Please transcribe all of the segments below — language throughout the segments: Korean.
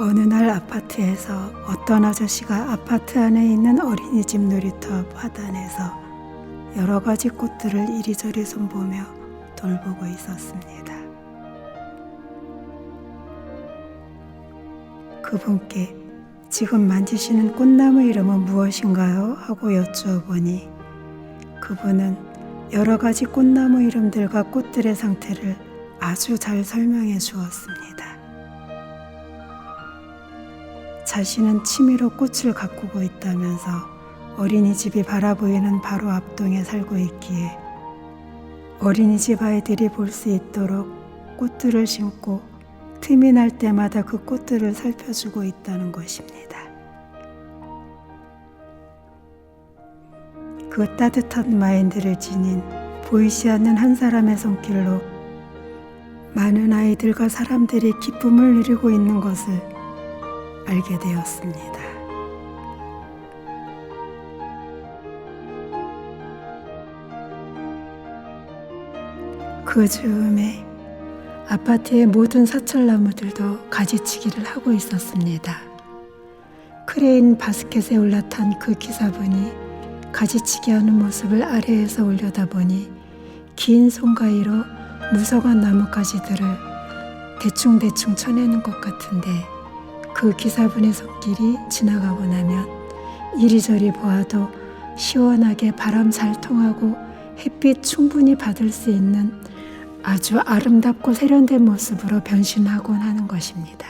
어느 날 아파트에서 어떤 아저씨가 아파트 안에 있는 어린이집 놀이터 앞 화단에서 여러 가지 꽃들을 이리저리 손보며 돌보고 있었습니다. 그분께 지금 만지시는 꽃나무 이름은 무엇인가요? 하고 여쭈어보니 그분은 여러 가지 꽃나무 이름들과 꽃들의 상태를 아주 잘 설명해 주었습니다. 자신은 취미로 꽃을 가꾸고 있다면서 어린이집이 바라보이는 바로 앞동에 살고 있기에 어린이집 아이들이 볼 수 있도록 꽃들을 심고 틈이 날 때마다 그 꽃들을 살펴주고 있다는 것입니다. 그 따뜻한 마인드를 지닌 보이지 않는 한 사람의 손길로 많은 아이들과 사람들이 기쁨을 누리고 있는 것을 알게 되었습니다. 그 즈음에 아파트의 모든 사철나무들도 가지치기를 하고 있었습니다. 크레인 바스켓에 올라탄 그 기사분이 가지치기하는 모습을 아래에서 올려다보니 긴 손가위로 무성한 나뭇가지들을 대충대충 쳐내는 것 같은데 그 기사분의 손길이 지나가고 나면 이리저리 보아도 시원하게 바람 잘 통하고 햇빛 충분히 받을 수 있는 아주 아름답고 세련된 모습으로 변신하곤 하는 것입니다.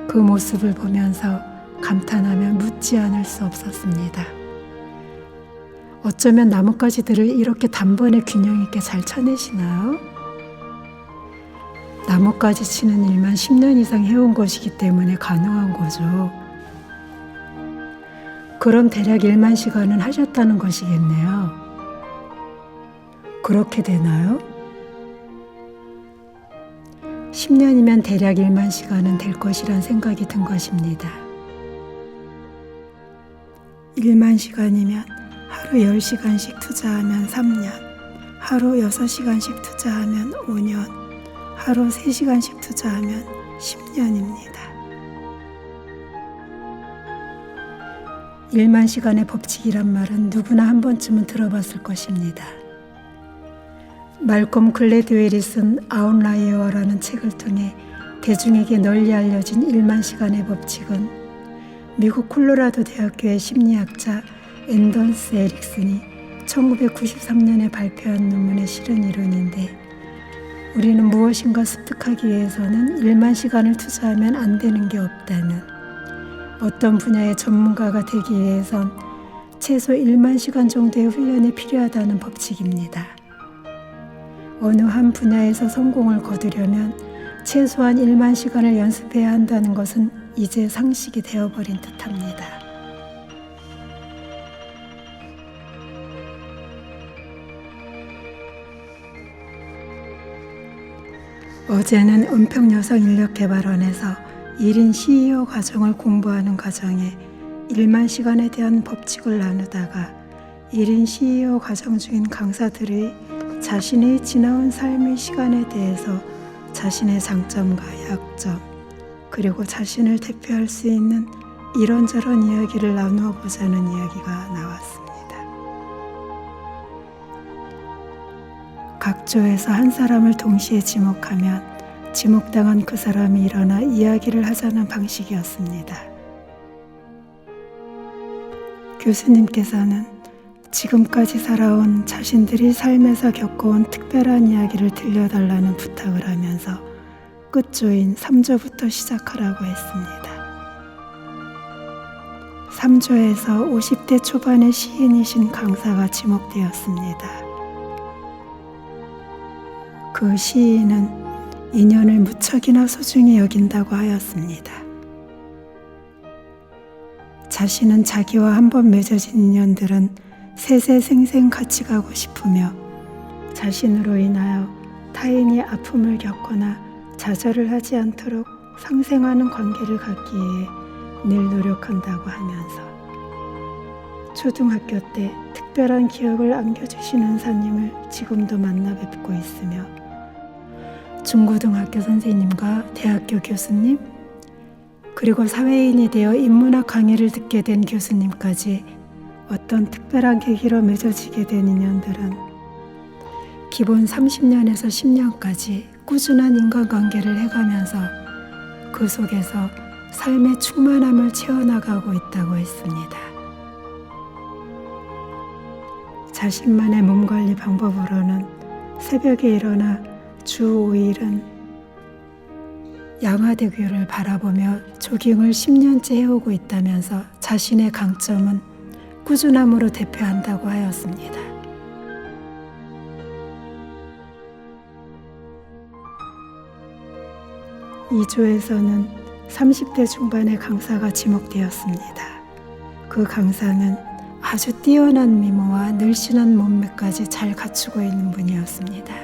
그 모습을 보면서 감탄하며 묻지 않을 수 없었습니다. 어쩌면 나뭇가지들을 이렇게 단번에 균형 있게 잘 쳐내시나요? 나뭇가지 치는 일만 10년 이상 해온 것이기 때문에 가능한 거죠. 그럼 대략 1만 시간은 하셨다는 것이겠네요. 그렇게 되나요? 10년이면 대략 1만 시간은 될 것이란 생각이 든 것입니다. 1만 시간이면 하루 10시간씩 투자하면 3년, 하루 6시간씩 투자하면 5년, 하루 3시간씩 투자하면 10년입니다. 1만 시간의 법칙이란 말은 누구나 한 번쯤은 들어봤을 것입니다. 말콤 글래드웰이 쓴 아웃라이어라는 책을 통해 대중에게 널리 알려진 1만 시간의 법칙은 미국 콜로라도 대학교의 심리학자 앤던스 에릭슨이 1993년에 발표한 논문에 실은 이론인데 우리는 무엇인가 습득하기 위해서는 1만 시간을 투자하면 안 되는 게 없다는 어떤 분야의 전문가가 되기 위해선 최소 1만 시간 정도의 훈련이 필요하다는 법칙입니다. 어느 한 분야에서 성공을 거두려면 최소한 1만 시간을 연습해야 한다는 것은 이제 상식이 되어버린 듯합니다. 어제는 은평여성인력개발원에서 1인 CEO 과정을 공부하는 과정에 1만 시간에 대한 법칙을 나누다가 1인 CEO 과정 중인 강사들의 자신의 지나온 삶의 시간에 대해서 자신의 장점과 약점, 그리고 자신을 대표할 수 있는 이런저런 이야기를 나누어 보자는 이야기가 나왔습니다. 각 조에서 한 사람을 동시에 지목하면 지목당한 그 사람이 일어나 이야기를 하자는 방식이었습니다. 교수님께서는 지금까지 살아온 자신들이 삶에서 겪어온 특별한 이야기를 들려달라는 부탁을 하면서 끝조인 3조부터 시작하라고 했습니다. 3조에서 50대 초반의 시인이신 강사가 지목되었습니다. 그 시인은 인연을 무척이나 소중히 여긴다고 하였습니다. 자신은 자기와 한번 맺어진 인연들은 세세생생 같이 가고 싶으며 자신으로 인하여 타인이 아픔을 겪거나 좌절을 하지 않도록 상생하는 관계를 갖기 위해 늘 노력한다고 하면서 초등학교 때 특별한 기억을 안겨주신 은사님을 지금도 만나 뵙고 있으며 중고등학교 선생님과 대학교 교수님, 그리고 사회인이 되어 인문학 강의를 듣게 된 교수님까지 어떤 특별한 계기로 맺어지게 된 인연들은 기본 30년에서 10년까지 꾸준한 인간관계를 해가면서 그 속에서 삶의 충만함을 채워나가고 있다고 했습니다. 자신만의 몸관리 방법으로는 새벽에 일어나 주 5일은 양화대교를 바라보며 조깅을 10년째 해오고 있다면서 자신의 강점은 꾸준함으로 대표한다고 하였습니다. 이 조에서는 30대 중반의 강사가 지목되었습니다. 그 강사는 아주 뛰어난 미모와 늘씬한 몸매까지 잘 갖추고 있는 분이었습니다.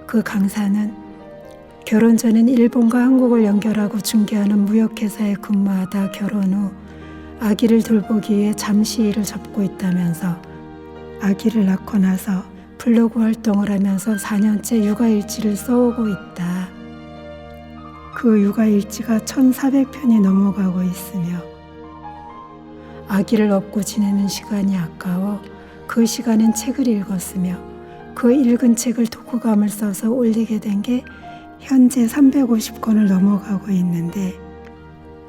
그 강사는 결혼 전엔 일본과 한국을 연결하고 중개하는 무역회사에 근무하다 결혼 후 아기를 돌보기 위해 잠시 일을 접고 있다면서 아기를 낳고 나서 블로그 활동을 하면서 4년째 육아일지를 써오고 있다. 그 육아일지가 1,400편이 넘어가고 있으며 아기를 업고 지내는 시간이 아까워 그 시간엔 책을 읽었으며 그 읽은 책을 독후감을 써서 올리게 된 게 현재 350권을 넘어가고 있는데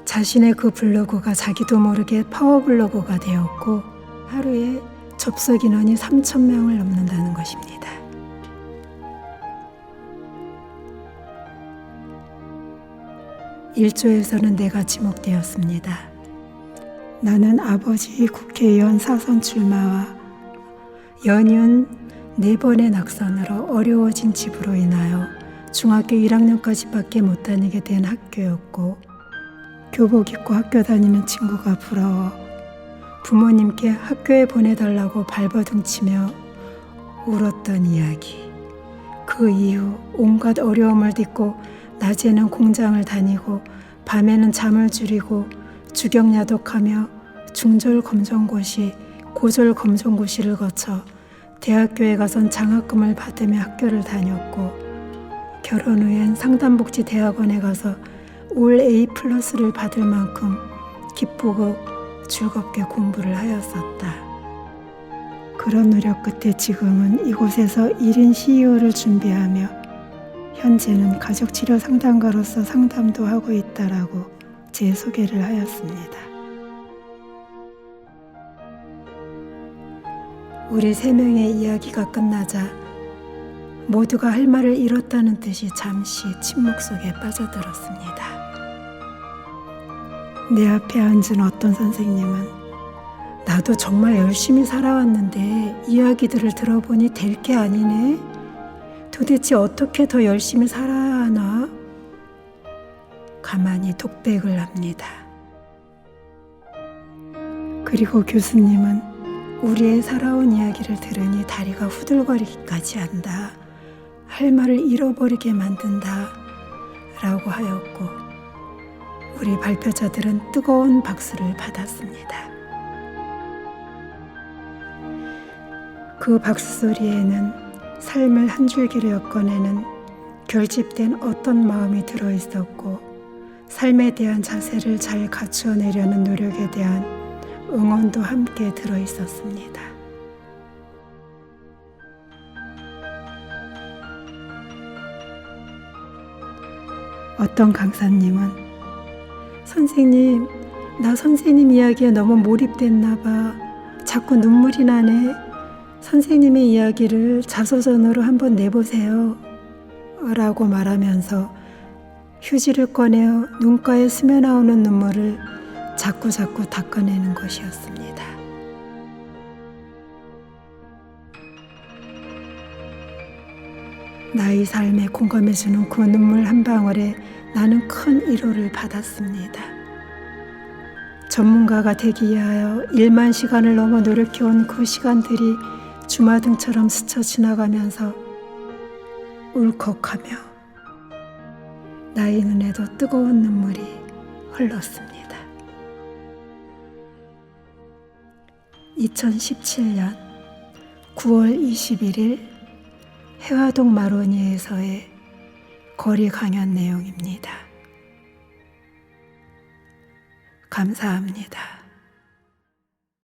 자신의 그 블로그가 자기도 모르게 파워블로그가 되었고 하루에 접속 인원이 3,000명을 넘는다는 것입니다. 일조에서는 내가 지목되었습니다. 나는 아버지 국회의원 사선 출마와 연이은 4번의 낙선으로 어려워진 집으로 인하여 중학교 1학년까지밖에 못 다니게 된 학교였고 교복 입고 학교 다니는 친구가 부러워 부모님께 학교에 보내달라고 발버둥치며 울었던 이야기. 그 이후 온갖 어려움을 딛고 낮에는 공장을 다니고 밤에는 잠을 줄이고 주경야독하며 중졸검정고시, 고졸검정고시를 거쳐 대학교에 가선 장학금을 받으며 학교를 다녔고 결혼 후엔 상담복지대학원에 가서 올 A+를 받을 만큼 기쁘고 즐겁게 공부를 하였었다. 그런 노력 끝에 지금은 이곳에서 1인 CEO를 준비하며 현재는 가족치료 상담가로서 상담도 하고 있다라고 제 소개를 하였습니다. 우리 3명의 이야기가 끝나자 모두가 할 말을 잃었다는 듯이 잠시 침묵 속에 빠져들었습니다. 내 앞에 앉은 어떤 선생님은 나도 정말 열심히 살아왔는데 이야기들을 들어보니 될 게 아니네. 도대체 어떻게 더 열심히 살아야 하나? 가만히 독백을 합니다. 그리고 교수님은 우리의 살아온 이야기를 들으니 다리가 후들거리기까지 한다. 할 말을 잃어버리게 만든다. 라고 하였고 우리 발표자들은 뜨거운 박수를 받았습니다. 그 박수 소리에는 삶을 한 줄기로 엮어내는 결집된 어떤 마음이 들어있었고 삶에 대한 자세를 잘 갖추어내려는 노력에 대한 응원도 함께 들어있었습니다. 어떤 강사님은 선생님, 나 선생님 이야기에 너무 몰입됐나 봐. 자꾸 눈물이 나네. 선생님의 이야기를 자서전으로 한번 내보세요. 라고 말하면서 휴지를 꺼내어 눈가에 스며나오는 눈물을 자꾸 닦아내는 것이었습니다. 나의 삶에 공감해주는 그 눈물 한 방울에 나는 큰 위로를 받았습니다. 전문가가 되기 위하여 1만 시간을 넘어 노력해온 그 시간들이 주마등처럼 스쳐 지나가면서 울컥하며 나의 눈에도 뜨거운 눈물이 흘렀습니다. 2017년 9월 21일 해화동 마로니에서의 거리 강연 내용입니다. 감사합니다.